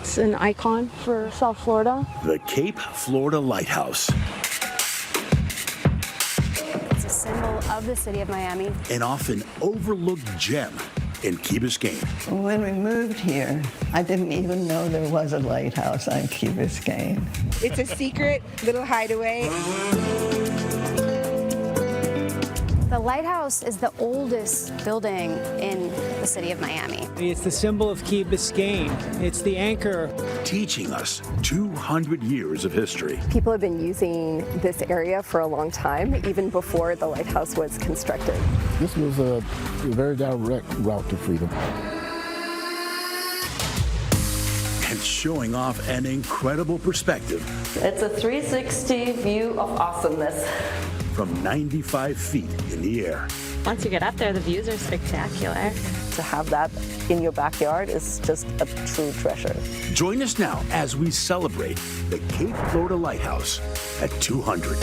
It's an icon for South Florida. The Cape Florida Lighthouse. It's a symbol of the city of Miami. An often overlooked gem in Key Biscayne. When we moved here, I didn't even know there was a lighthouse on Key Biscayne. It's a secret little hideaway. The lighthouse is the oldest building in the city of Miami. It's the symbol of Key Biscayne. It's the anchor. Teaching us 200 years of history. People have been using this area for a long time, even before the lighthouse was constructed. This was a very direct route to freedom. And showing off an incredible perspective. It's a 360 view of awesomeness. From 95 feet in the air. Once you get up there, the views are spectacular. To have that in your backyard is just a true treasure. Join us now as we celebrate the Cape Florida Lighthouse at 200.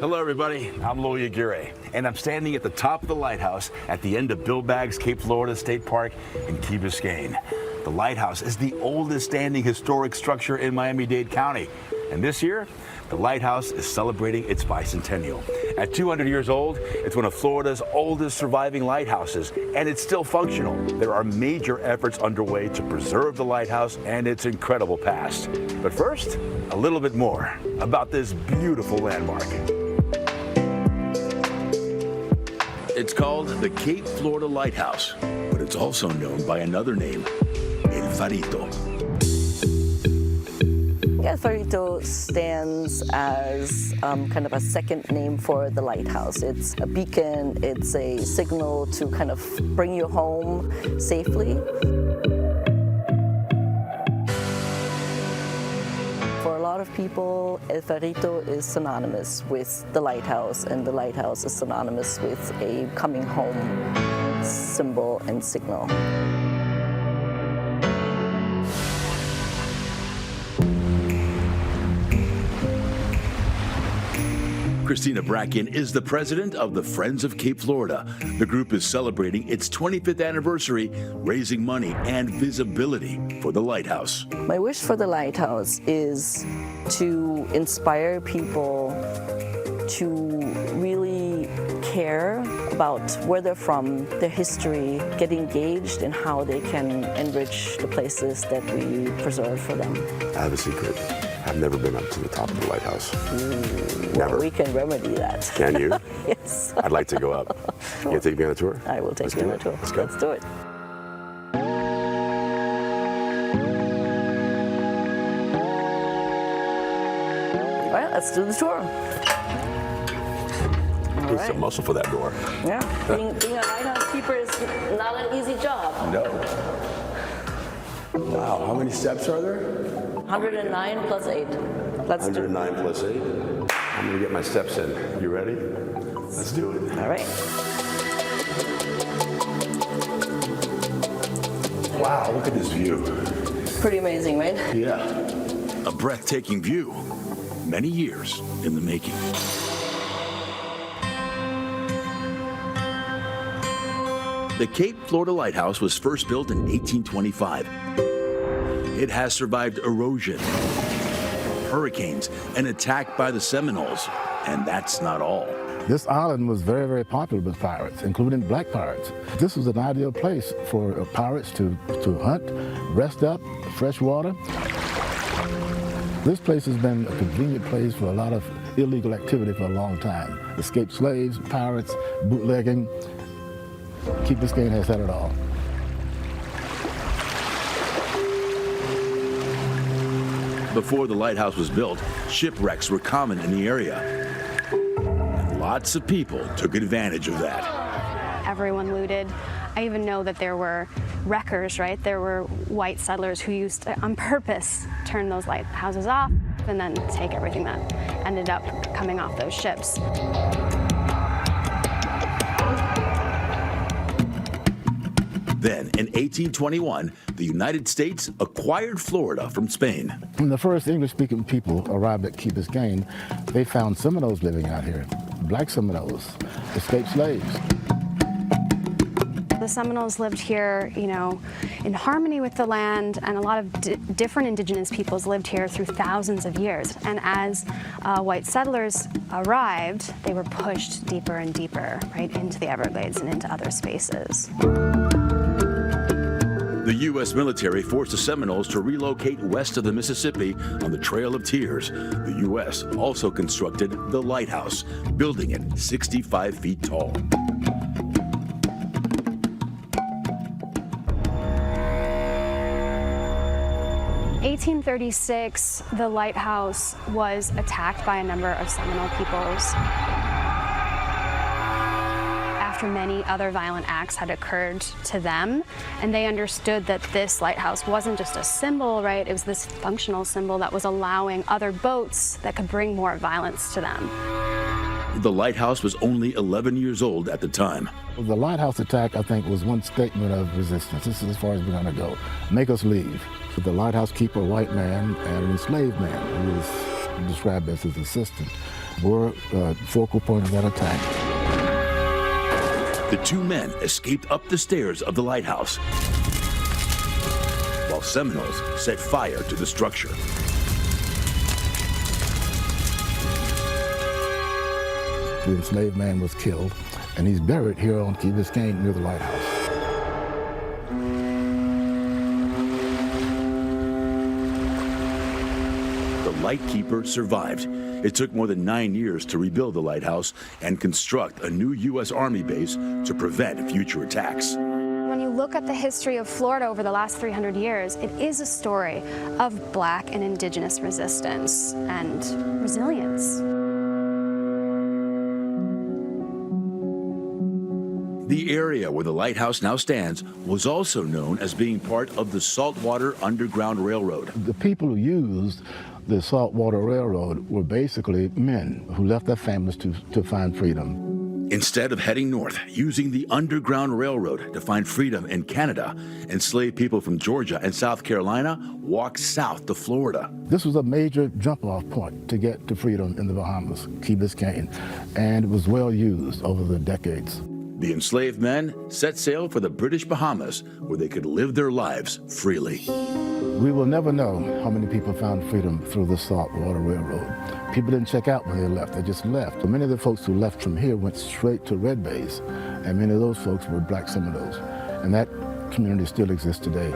Hello everybody, I'm Aguirre, and I'm standing at the top of the lighthouse at the end of Bill Bagg's Cape Florida State Park in Key Biscayne. The lighthouse is the oldest standing historic structure in Miami-Dade County, and this year, the lighthouse is celebrating its bicentennial. At 200 years old, it's one of Florida's oldest surviving lighthouses, and it's still functional. There are major efforts underway to preserve the lighthouse and its incredible past. But first, a little bit more about this beautiful landmark. It's called the Cape Florida Lighthouse, but it's also known by another name, El Farito. El Farito stands as kind of a second name for the lighthouse. It's a beacon, it's a signal to kind of bring you home safely. For a lot of people, El Farito is synonymous with the lighthouse, and the lighthouse is synonymous with a coming home symbol and signal. Christina Bracken is the president of the Friends of Cape Florida. The group is celebrating its 25th anniversary, raising money and visibility for the lighthouse. My wish for the lighthouse is to inspire people to really care about where they're from, their history, get engaged in how they can enrich the places that we preserve for them. I have a secret. I've never been up to the top of the lighthouse. Never. Well, we can remedy that. Can you? Yes. I'd like to go up. Sure. You take me on a tour? I will take you on a tour. Let's go. Let's do it. All right, let's do the tour. It's a muscle for that door. Yeah, being a lighthouse keeper is not an easy job. No. Wow, how many steps are there? 109 plus 8. Let's 109 plus 8. I'm gonna get my steps in. You ready? Let's do it. All right. Wow, look at this view. Pretty amazing, right? Yeah. A breathtaking view. Many years in the making. The Cape Florida Lighthouse was first built in 1825. It has survived erosion, hurricanes, and attack by the Seminoles, and that's not all. This island was very, very popular with pirates, including black pirates. This was an ideal place for pirates to hunt, rest up, fresh water. This place has been a convenient place for a lot of illegal activity for a long time. Escaped slaves, pirates, bootlegging. Key Biscayne has had it all. Before the lighthouse was built, shipwrecks were common in the area. And lots of people took advantage of that. Everyone looted. I even know that there were wreckers, right? There were white settlers who used to, on purpose, turn those lighthouses off and then take everything that ended up coming off those ships. Then, in 1821, the United States acquired Florida from Spain. When the first English-speaking people arrived at Key Biscayne, they found Seminoles living out here, black Seminoles, escaped slaves. The Seminoles lived here, you know, in harmony with the land, and a lot of different indigenous peoples lived here through thousands of years. And as white settlers arrived, they were pushed deeper and deeper, right, into the Everglades and into other spaces. The U.S. military forced the Seminoles to relocate west of the Mississippi on the Trail of Tears. The U.S. also constructed the lighthouse, building it 65 feet tall. In 1836, the lighthouse was attacked by a number of Seminole peoples. After many other violent acts had occurred to them, and they understood that this lighthouse wasn't just a symbol, right? It was this functional symbol that was allowing other boats that could bring more violence to them. The lighthouse was only 11 years old at the time. The lighthouse attack, I think, was one statement of resistance. This is as far as we're going to go. Make us leave. So the lighthouse keeper, a white man, and an enslaved man, who was described as his assistant, were focal point of that attack. The two men escaped up the stairs of the lighthouse, while Seminoles set fire to the structure. The enslaved man was killed, and he's buried here on Key Biscayne near the lighthouse. The lightkeeper survived. It took more than 9 years to rebuild the lighthouse and construct a new U.S. Army base to prevent future attacks. When you look at the history of Florida over the last 300 years, it is a story of Black and Indigenous resistance and resilience. The area where the lighthouse now stands was also known as being part of the Saltwater Underground Railroad. The people who used the Saltwater Railroad were basically men who left their families to find freedom. Instead of heading north, using the Underground Railroad to find freedom in Canada, enslaved people from Georgia and South Carolina walked south to Florida. This was a major jump-off point to get to freedom in the Bahamas, Key Biscayne, and it was well used over the decades. The enslaved men set sail for the British Bahamas, where they could live their lives freely. We will never know how many people found freedom through the Saltwater Railroad. People didn't check out when they left, they just left. Many of the folks who left from here went straight to Red Bays, and many of those folks were Black Seminoles. And that community still exists today.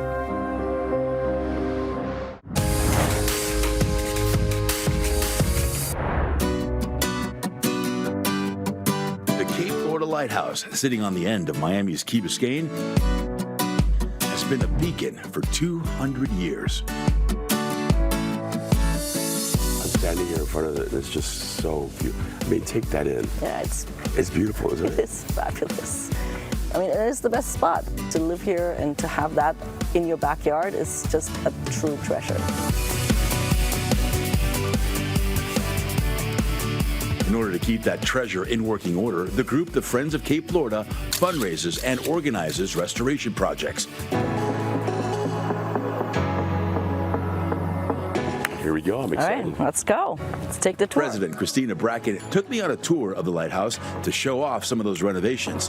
The Cape Florida Lighthouse, sitting on the end of Miami's Key Biscayne, has been a beacon for 200 years. I'm standing here in front of it, and it's just so beautiful. I mean, take that in. Yeah, it's beautiful, isn't it? It is fabulous. I mean, it is the best spot. To live here and to have that in your backyard is just a true treasure. In order to keep that treasure in working order, the group, the Friends of Cape Florida, fundraises and organizes restoration projects. Here we go, I'm excited. All right, let's go. Let's take the tour. President Christina Brackett took me on a tour of the lighthouse to show off some of those renovations.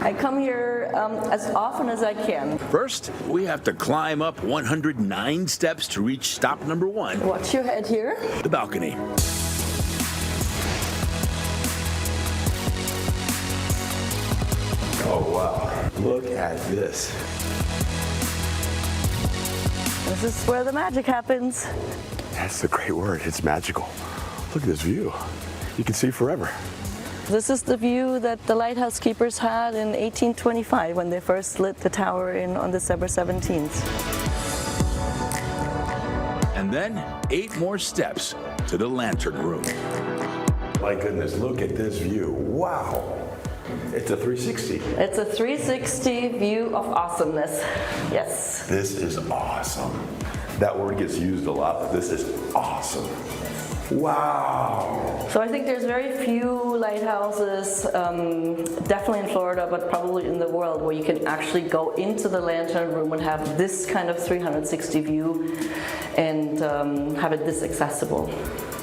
I come here as often as I can. First, we have to climb up 109 steps to reach stop number 1. Watch your head here. The balcony. Oh, wow. Look at this. This is where the magic happens. That's a great word. It's magical. Look at this view. You can see forever. This is the view that the lighthouse keepers had in 1825 when they first lit the tower on December 17th. And then 8 more steps to the lantern room. My goodness, look at this view. Wow. It's a 360. It's a 360 view of awesomeness. Yes. This is awesome. That word gets used a lot, but this is awesome. Wow. So I think there's very few lighthouses, definitely in Florida, but probably in the world, where you can actually go into the lantern room and have this kind of 360 view and have it this accessible.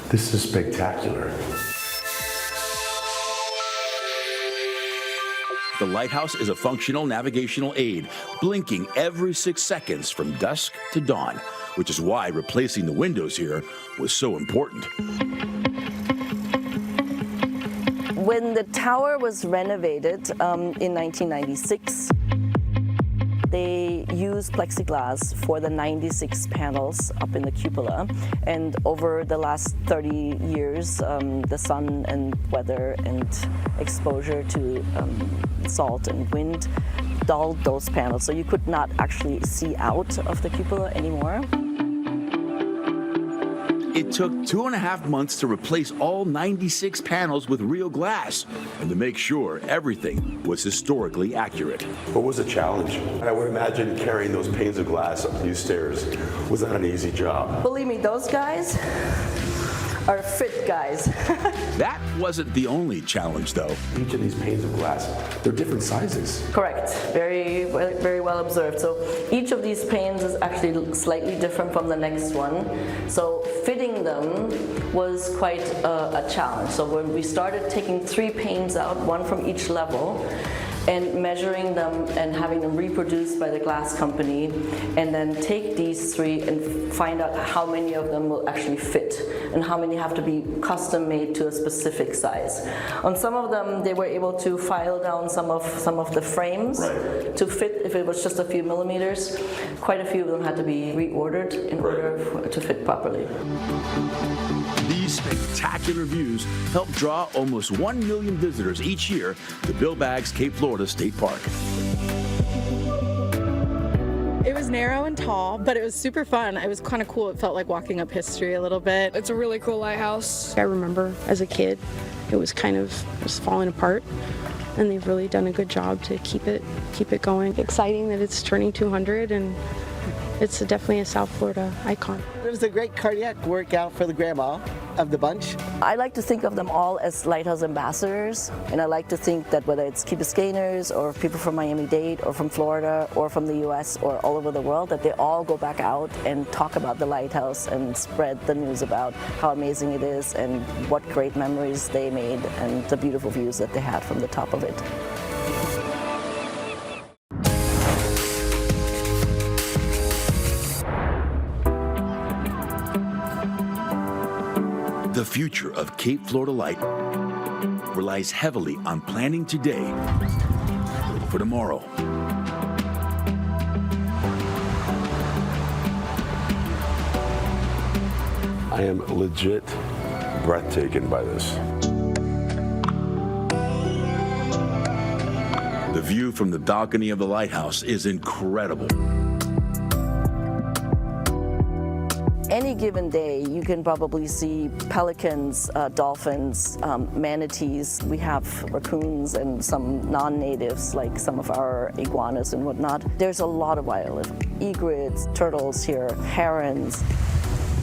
This is spectacular. The lighthouse is a functional navigational aid, blinking every 6 seconds from dusk to dawn, which is why replacing the windows here was so important. When the tower was renovated in 1996, they used plexiglass for the 96 panels up in the cupola. And over the last 30 years, the sun and weather and exposure to salt and wind dulled those panels, so you could not actually see out of the cupola anymore. It took 2.5 months to replace all 96 panels with real glass and to make sure everything was historically accurate. What was the challenge? I would imagine carrying those panes of glass up these stairs was not an easy job. Believe me, those guys are fit guys. That wasn't the only challenge, though. Each of these panes of glass, they're different sizes. Correct. Very well observed. So each of these panes is actually slightly different from the next one. So fitting them was quite a challenge. So when we started taking 3 panes out, 1 from each level, and measuring them and having them reproduced by the glass company, and then take these 3 and find out how many of them will actually fit and how many have to be custom made to a specific size. On some of them, they were able to file down some of the frames to fit if it was just a few millimeters. Quite a few of them had to be reordered in order to fit properly. These spectacular views help draw almost 1 million visitors each year to Bill Baggs Cape Florida State Park. It was narrow and tall, but it was super fun. It was kind of cool. It felt like walking up history a little bit. It's a really cool lighthouse. I remember as a kid, it was kind of just falling apart, and they've really done a good job to keep it going. Exciting that it's turning 200, and it's definitely a South Florida icon. It was a great cardiac workout for the grandma of the bunch. I like to think of them all as lighthouse ambassadors, and I like to think that whether it's Key Biscayneers or people from Miami-Dade or from Florida or from the US or all over the world, that they all go back out and talk about the lighthouse and spread the news about how amazing it is and what great memories they made and the beautiful views that they had from the top of it. The future of Cape Florida Light relies heavily on planning today for tomorrow. I am legit breathtaken by this. The view from the balcony of the lighthouse is incredible. Any given day, you can probably see pelicans, dolphins, manatees. We have raccoons and some non-natives, like some of our iguanas and whatnot. There's a lot of wildlife. Egrets, turtles here, herons.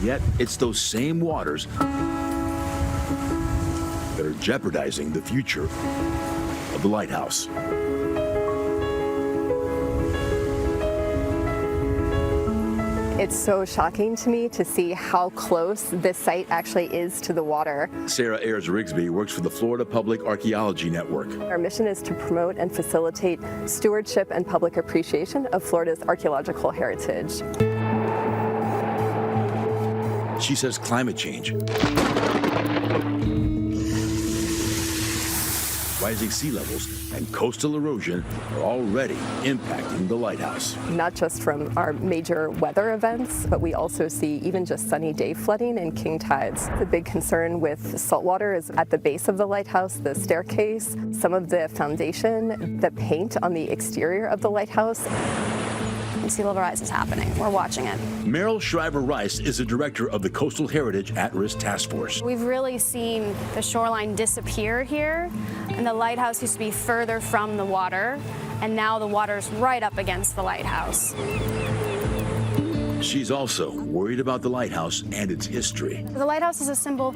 Yet it's those same waters that are jeopardizing the future of the lighthouse. It's so shocking to me to see how close this site actually is to the water. Sarah Ayers-Rigsby works for the Florida Public Archaeology Network. Our mission is to promote and facilitate stewardship and public appreciation of Florida's archaeological heritage. She says climate change, rising sea levels, and coastal erosion are already impacting the lighthouse. Not just from our major weather events, but we also see even just sunny day flooding and king tides. The big concern with saltwater is at the base of the lighthouse, the staircase, some of the foundation, the paint on the exterior of the lighthouse. Sea level rise is happening. We're watching it. Meryl Shriver-Rice is the director of the Coastal Heritage At-Risk Task Force. We've really seen the shoreline disappear here, and the lighthouse used to be further from the water, and now the water's right up against the lighthouse. She's also worried about the lighthouse and its history. The lighthouse is a symbol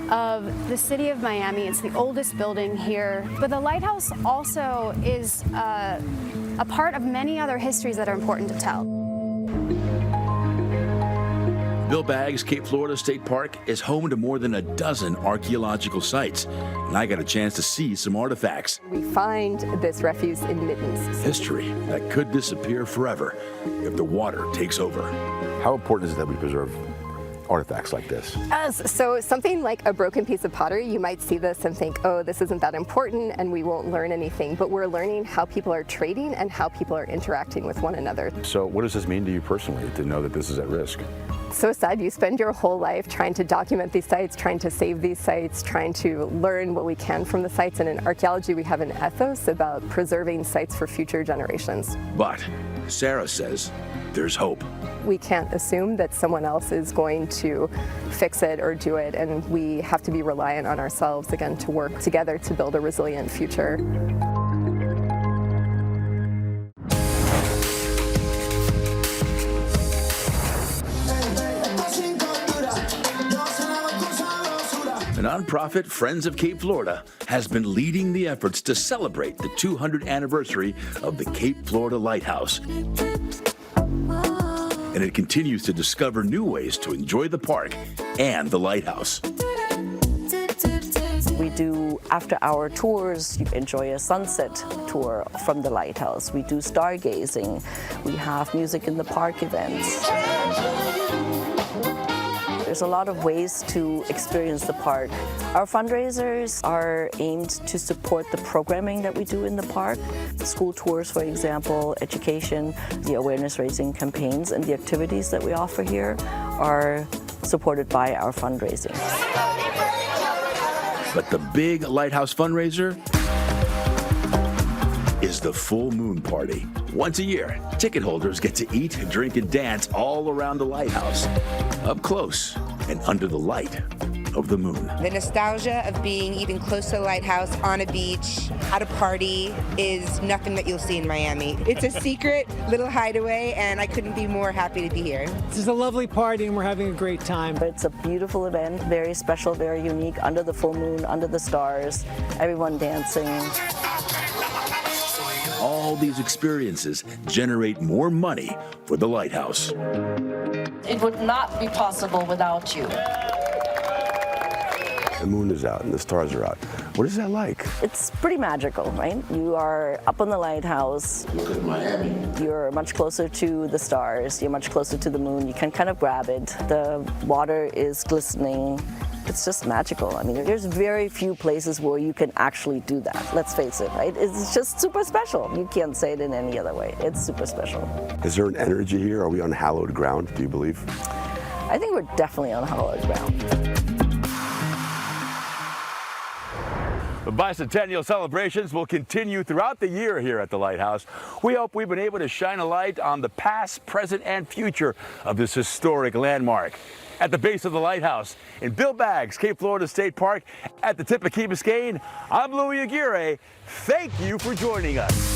of the city of Miami. It's the oldest building here, but the lighthouse also is a part of many other histories that are important to tell. Bill Baggs Cape Florida State Park is home to more than a dozen archaeological sites, and I got a chance to see some artifacts. We find this refuse in middens. History that could disappear forever if the water takes over. How important is it that we preserve artifacts like this? So something like a broken piece of pottery, you might see this and think, oh, this isn't that important and we won't learn anything. But we're learning how people are trading and how people are interacting with one another. So what does this mean to you personally to know that this is at risk? So sad. You spend your whole life trying to document these sites, trying to save these sites, trying to learn what we can from the sites. And in archaeology, we have an ethos about preserving sites for future generations. But Sarah says there's hope. We can't assume that someone else is going to fix it or do it, and we have to be reliant on ourselves, again, to work together to build a resilient future. The nonprofit Friends of Cape Florida has been leading the efforts to celebrate the 200th anniversary of the Cape Florida Lighthouse. And it continues to discover new ways to enjoy the park and the lighthouse. We do after-hour tours. You enjoy a sunset tour from the lighthouse. We do stargazing. We have music in the park events. There's a lot of ways to experience the park. Our fundraisers are aimed to support the programming that we do in the park. School tours, for example, education, the awareness raising campaigns, and the activities that we offer here are supported by our fundraising. But the big lighthouse fundraiser is the full moon party. Once a year, ticket holders get to eat, drink, and dance all around the lighthouse, up close and under the light of the moon. The nostalgia of being even close to the lighthouse, on a beach, at a party, is nothing that you'll see in Miami. It's a secret little hideaway, and I couldn't be more happy to be here. This is a lovely party, and we're having a great time. It's a beautiful event, very special, very unique, under the full moon, under the stars, everyone dancing. All these experiences generate more money for the lighthouse. It would not be possible without you. The moon is out and the stars are out. What is that like? It's pretty magical, right? You are up on the lighthouse. Look at Miami. You're much closer to the stars. You're much closer to the moon. You can kind of grab it. The water is glistening. It's just magical. I mean, there's very few places where you can actually do that. Let's face it, right? It's just super special. You can't say it in any other way. It's super special. Is there an energy here? Are we on hallowed ground, do you believe? I think we're definitely on hallowed ground. The bicentennial celebrations will continue throughout the year here at the Lighthouse. We hope we've been able to shine a light on the past, present, and future of this historic landmark. At the base of the lighthouse in Bill Baggs Cape Florida State Park at the tip of Key Biscayne, I'm Louis Aguirre. Thank you for joining us.